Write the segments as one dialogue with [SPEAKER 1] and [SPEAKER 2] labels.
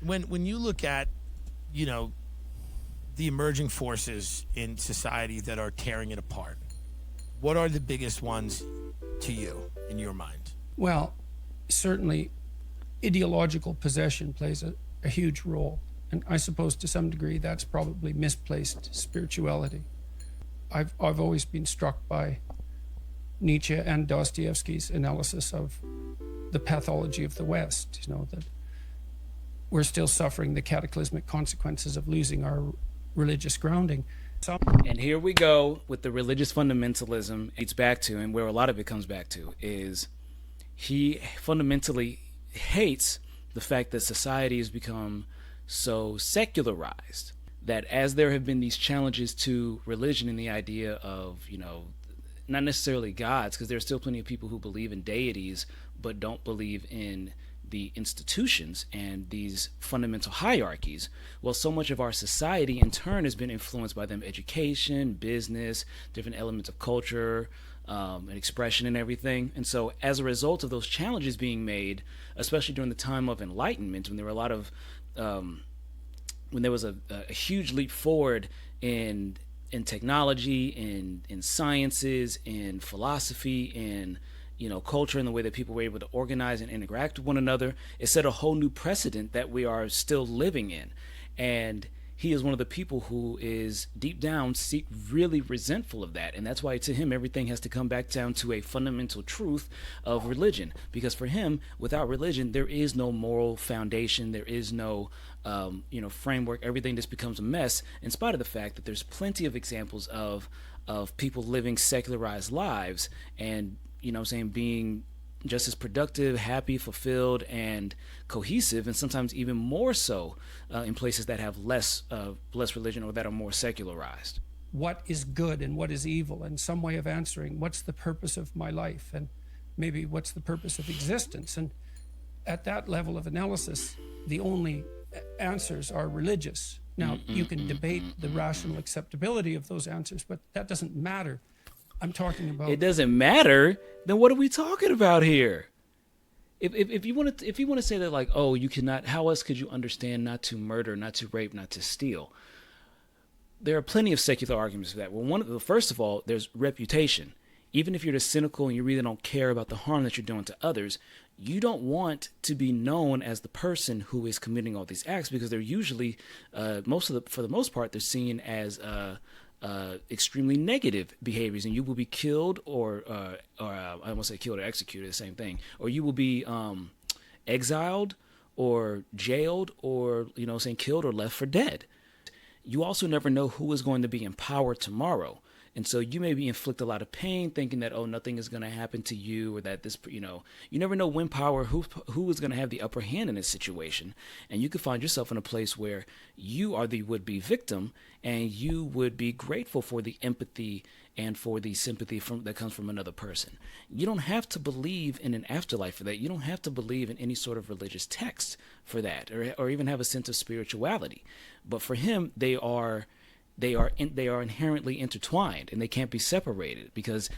[SPEAKER 1] When you look at, you know, the emerging forces in society that are tearing it apart, what are the biggest ones to you in your mind?
[SPEAKER 2] Well, certainly ideological possession plays a huge role. And I suppose to some degree that's probably misplaced spirituality. I've always been struck by Nietzsche and Dostoevsky's analysis of the pathology of the West, you know, that we're still suffering the cataclysmic consequences of losing our religious grounding.
[SPEAKER 3] And here we go with the religious fundamentalism. It's back to, and where a lot of it comes back to, is he fundamentally hates the fact that society has become so secularized that as there have been these challenges to religion and the idea of, you know, not necessarily gods, because there are still plenty of people who believe in deities but don't believe in the institutions and these fundamental hierarchies. Well, so much of our society in turn has been influenced by them: education, business, different elements of culture, and expression and everything. And so as a result of those challenges being made, especially during the time of enlightenment, when there were a lot of when there was a huge leap forward in technology, in sciences, in philosophy, in, you know, culture, and the way that people were able to organize and interact with one another, it set a whole new precedent that we are still living in. And he is one of the people who is deep down really resentful of that. And that's why to him everything has to come back down to a fundamental truth of religion. Because for him, without religion, there is no moral foundation. There is no framework. Everything just becomes a mess, in spite of the fact that there's plenty of examples of people living secularized lives and, you know what I'm saying, being just as productive, happy, fulfilled, and cohesive, and sometimes even more so in places that have less religion or that are more secularized.
[SPEAKER 2] What is good and what is evil, and some way of answering what's the purpose of my life, and maybe what's the purpose of existence. And at that level of analysis, the only answers are religious. Now, you can debate the rational acceptability of those answers, but that doesn't matter. I'm talking about...
[SPEAKER 3] It doesn't matter? Then what are we talking about here? If you want to say that, like, oh, you cannot, how else could you understand not to murder, not to rape, not to steal? There are plenty of secular arguments for that. Well, first of all, there's reputation. Even if you're just cynical and you really don't care about the harm that you're doing to others, you don't want to be known as the person who is committing all these acts, because they're usually, for the most part, they're seen as extremely negative behaviors, and you will be killed or I won't say killed or executed, the same thing, or you will be exiled or jailed or, you know, saying killed or left for dead. You also never know who is going to be in power tomorrow. And so you maybe inflict a lot of pain thinking that, oh, nothing is going to happen to you, or that this, you know, you never know when who is going to have the upper hand in this situation. And you could find yourself in a place where you are the would-be victim, and you would be grateful for the empathy and for the sympathy that comes from another person. You don't have to believe in an afterlife for that. You don't have to believe in any sort of religious text for that, or even have a sense of spirituality. But for him, they are inherently intertwined, and they can't be separated, because,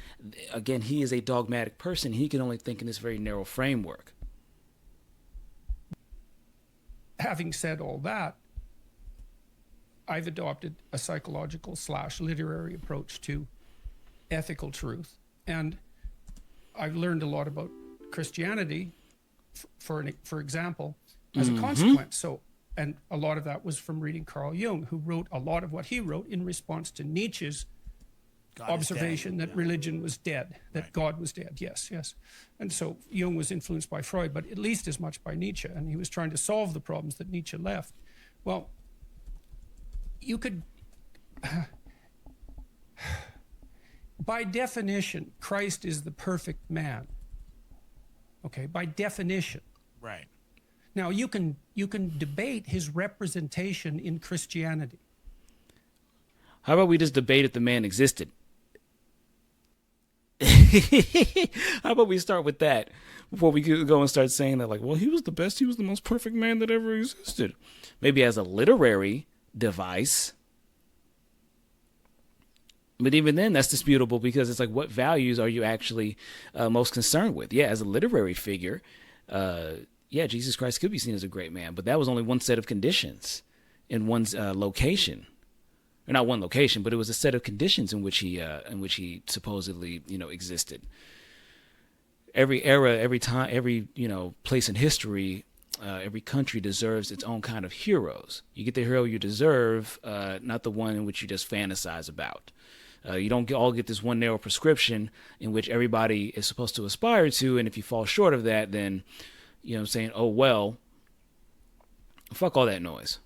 [SPEAKER 3] again, he is a dogmatic person. He can only think in this very narrow framework.
[SPEAKER 2] Having said all that, I've adopted a psychological/literary approach to ethical truth, and I've learned a lot about Christianity, for example, as a consequence. So, and a lot of that was from reading Carl Jung, who wrote a lot of what he wrote in response to Nietzsche's observation that religion was dead, that God was dead. Yes. And so Jung was influenced by Freud, but at least as much by Nietzsche, and he was trying to solve the problems that Nietzsche left. Well, you could, by definition, Christ is the perfect man. Okay, by definition.
[SPEAKER 1] Right.
[SPEAKER 2] Now, you can debate his representation in Christianity.
[SPEAKER 3] How about we just debate if the man existed? How about we start with that before we go and start saying that, like, well, he was the best, he was the most perfect man that ever existed. Maybe as a literary device. But even then, that's disputable, because it's like, what values are you actually most concerned with? Yeah, as a literary figure, yeah, Jesus Christ could be seen as a great man, but that was only one set of conditions in one's location. Or not one location, but it was a set of conditions in which he supposedly, existed. Every era, every time, every place in history, every country deserves its own kind of heroes. You get the hero you deserve, not the one in which you just fantasize about. You don't all get this one narrow prescription in which everybody is supposed to aspire to, and if you fall short of that, then, saying, oh, well, fuck all that noise.